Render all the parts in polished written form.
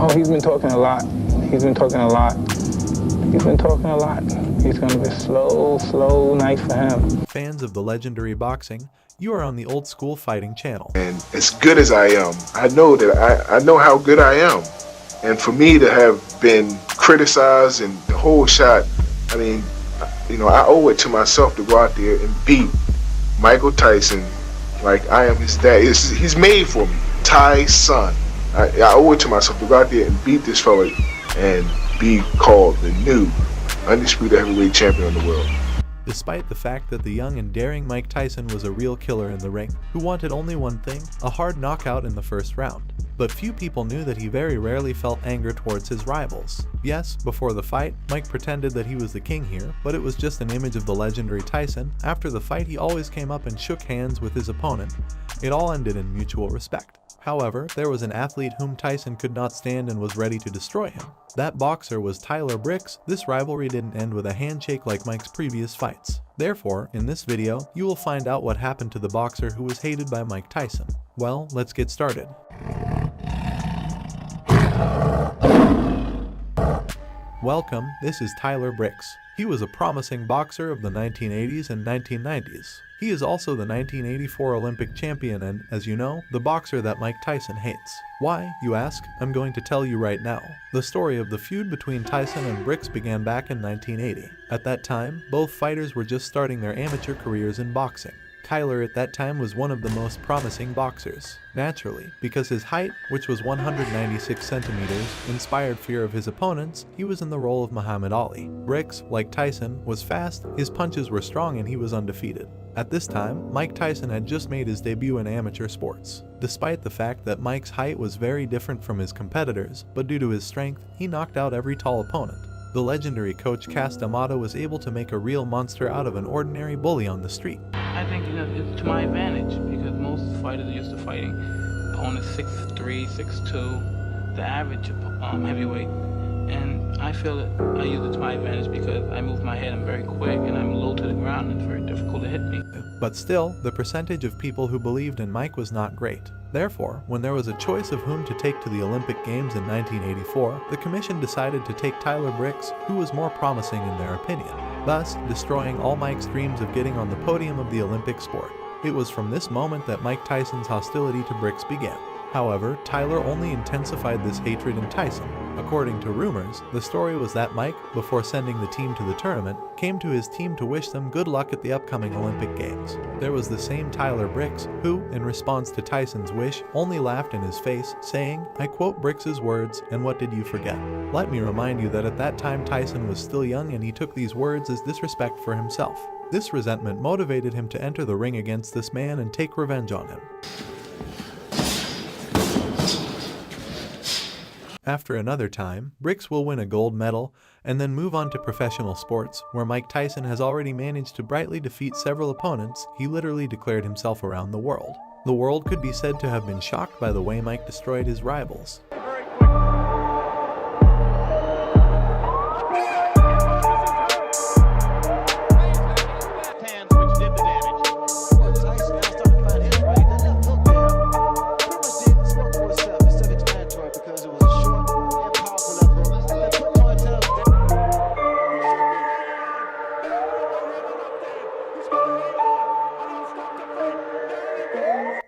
Oh, he's been talking a lot. He's been talking a lot. He's been talking a lot. He's going to be slow night for him. Fans of the legendary boxing, you are on the Old School Fighting channel. And as good as I am, I know that I know how good I am. And for me to have been criticized and the whole shot, I mean, you know, I owe it to myself to go out there and beat Michael Tyson like I am his dad. He's made for me. Ty's son. I owe it to myself to go out there and beat this fella and be called the new undisputed heavyweight champion of the world. Despite the fact that the young and daring Mike Tyson was a real killer in the ring, who wanted only one thing, a hard knockout in the first round. But few people knew that he very rarely felt anger towards his rivals. Yes, before the fight, Mike pretended that he was the king here, but it was just an image of the legendary Tyson. After the fight, he always came up and shook hands with his opponent. It all ended in mutual respect. However, there was an athlete whom Tyson could not stand and was ready to destroy him. That boxer was Tyler Brix. This rivalry didn't end with a handshake like Mike's previous fights. Therefore, in this video, you will find out what happened to the boxer who was hated by Mike Tyson. Well, let's get started. Welcome, this is Tyler Brix. He was a promising boxer of the 1980s and 1990s. He is also the 1984 Olympic champion and, as you know, the boxer that Mike Tyson hates. Why, you ask? I'm going to tell you right now. The story of the feud between Tyson and Brix began back in 1980. At that time, both fighters were just starting their amateur careers in boxing. Tyler at that time was one of the most promising boxers. Naturally, because his height, which was 196 centimeters, inspired fear of his opponents, he was in the role of Muhammad Ali. Brix, like Tyson, was fast, his punches were strong, and he was undefeated. At this time, Mike Tyson had just made his debut in amateur sports. Despite the fact that Mike's height was very different from his competitors, but due to his strength, he knocked out every tall opponent. The legendary coach Cas D'Amato was able to make a real monster out of an ordinary bully on the street. I think it's to my advantage because most fighters are used to fighting opponents 6'3", 6'2", the average heavyweight. And I feel that I use it to my advantage because I move my head, I'm very quick, and I'm low to the ground, and it's very difficult to hit me. But still, the percentage of people who believed in Mike was not great. Therefore, when there was a choice of whom to take to the Olympic Games in 1984, the commission decided to take Tyler Brix, who was more promising in their opinion, thus destroying all Mike's dreams of getting on the podium of the Olympic sport. It was from this moment that Mike Tyson's hostility to Brix began. However, Tyler only intensified this hatred in Tyson. According to rumors, the story was that Mike, before sending the team to the tournament, came to his team to wish them good luck at the upcoming Olympic Games. There was the same Tyler Brix, who, in response to Tyson's wish, only laughed in his face, saying, I quote Brix's words, and what did you forget? Let me remind you that at that time Tyson was still young and he took these words as disrespect for himself. This resentment motivated him to enter the ring against this man and take revenge on him. After another time, Brix will win a gold medal and then move on to professional sports, where Mike Tyson has already managed to brightly defeat several opponents. He literally declared himself around the world. The world could be said to have been shocked by the way Mike destroyed his rivals.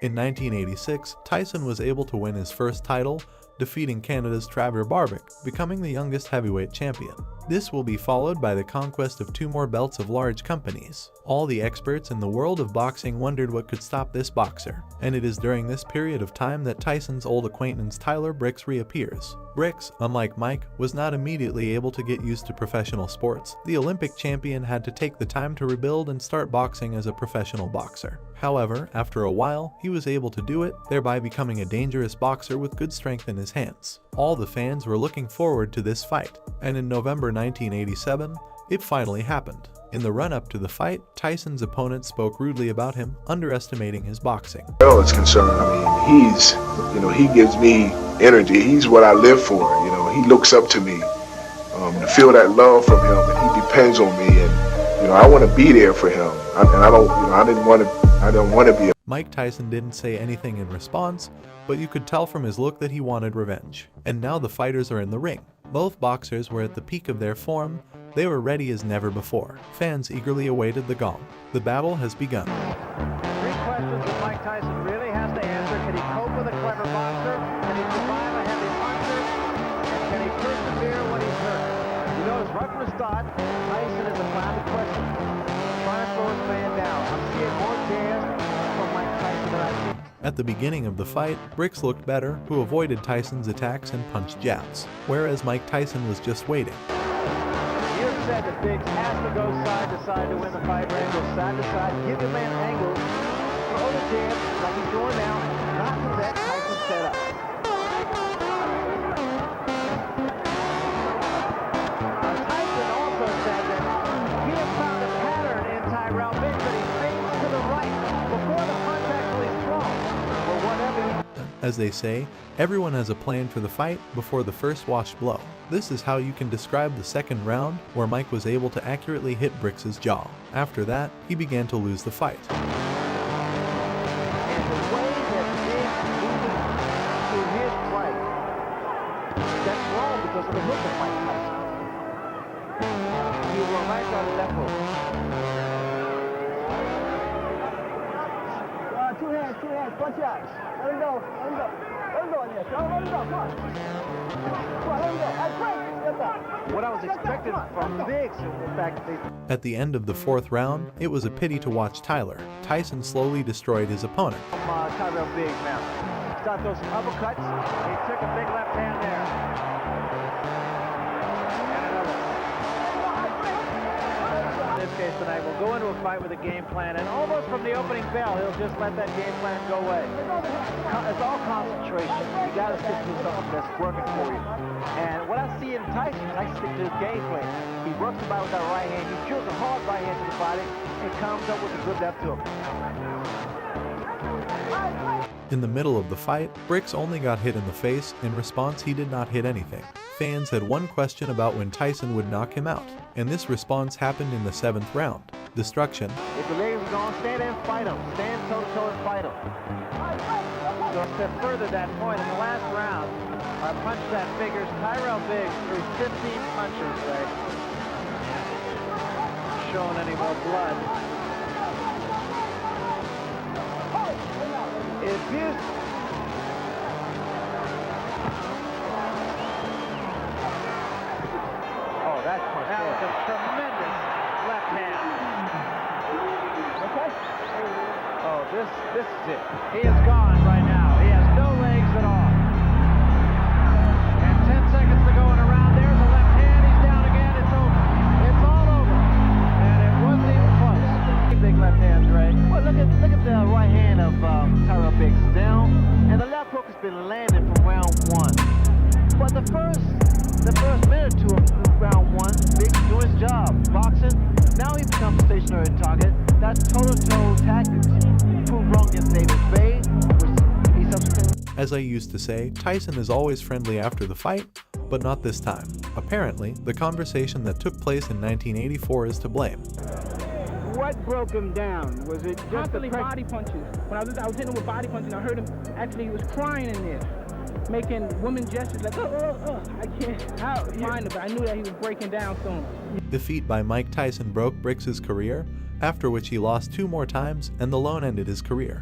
In 1986, Tyson was able to win his first title, defeating Canada's Tyler Brix, becoming the youngest heavyweight champion. This will be followed by the conquest of 2 more belts of large companies. All the experts in the world of boxing wondered what could stop this boxer, and it is during this period of time that Tyson's old acquaintance Tyler Brix reappears. Brix, unlike Mike, was not immediately able to get used to professional sports. The Olympic champion had to take the time to rebuild and start boxing as a professional boxer. However, after a while, he was able to do it, thereby becoming a dangerous boxer with good strength in his hands. All the fans were looking forward to this fight, and in November 1987, it finally happened. In the run-up to the fight, Tyson's opponent spoke rudely about him, underestimating his boxing. Well, it's concerned. I mean, he gives me energy. He's what I live for. He looks up to me. To feel that love from him, and he depends on me, and I want to be there for him. I didn't want to I don't want to be. Mike Tyson didn't say anything in response, but you could tell from his look that he wanted revenge. And now the fighters are in the ring. Both boxers were at the peak of their form. They were ready as never before. Fans eagerly awaited the gong. The battle has begun. 3 questions that Mike Tyson really has to answer. Can he cope with a clever boxer? Can he survive a heavy puncher? And can he persevere when he's hurt? You notice right from the start, Tyson is a classic question. Trying to slow his man down. I'm seeing more jabs from Mike Tyson than I've seen. At the beginning of the fight, Brix looked better, who avoided Tyson's attacks and punched jabs, whereas Mike Tyson was just waiting. You said that Brix has to go side to side to win the fight, Ray. Go side to side, give your man angles, throw the jabs like he's doing now, not to let Tyson set up. Tyson also said that he has found a pattern in Tyler Brix that he fades to the right before the punch actually is thrown, or whatever he... As they say, everyone has a plan for the fight before the first wash blow. This is how you can describe the second round, where Mike was able to accurately hit Brix's jaw. After that, he began to lose the fight. And the way that Brix moved to his right, that's wrong because of the hook of Mike Tyson. You were right on the left hook. Two hands, punch out. Let him go. What I was expecting from Brix, in fact, At the end of the 4th round, it was a pity to watch Tyler. Tyson slowly destroyed his opponent. Tyler Brix now. Start those uppercuts. He took a big left hand there. And another. In this case tonight, we'll go into a fight with a game plan, and almost from the opening bell, he'll just let that game plan go away. It's all concentration. You got to stick to something that's working for you. And what I see in Tyson, I stick to his game plan. He works the body with that right hand. He drills a hard right hand to the body and comes up with a good left hook. In the middle of the fight, Brix only got hit in the face. In response, he did not hit anything. Fans had one question about when Tyson would knock him out, and this response happened in the 7th round. Destruction. If the legs are gone, stand and fight him. Stand toe-to-toe and fight him. So to further that point, in the last round, our punch that figures Tyler Brix threw 15 punches, right? Showing any more blood. It appears... Oh, that punch. That was a tremendous left hand. Okay. Oh, this is it. He is gone right now. He has no legs at all. And 10 seconds to go in a round. There's a left hand. He's down again. It's over. It's all over. And it wasn't even close. Big left hands, Ray. Well, look at the right hand of Tyler Brix down, and the left hook has been landed from round 1. But the first minute or two of round 1, Brix doing his job, boxing. Now he becomes a stationary target. That's toe-to-toe tactics. Proved wrong against David Bay, which he subsequently... As I used to say, Tyson is always friendly after the fight, but not this time. Apparently, the conversation that took place in 1984 is to blame. What broke him down? Was it just constantly body punches? When I was hitting him with body punches, I heard him, actually he was crying in there, making woman gestures like, I can't find him, but I knew that he was breaking down soon. Defeat by Mike Tyson broke Brix's career, after which he lost 2 more times, and the loan ended his career.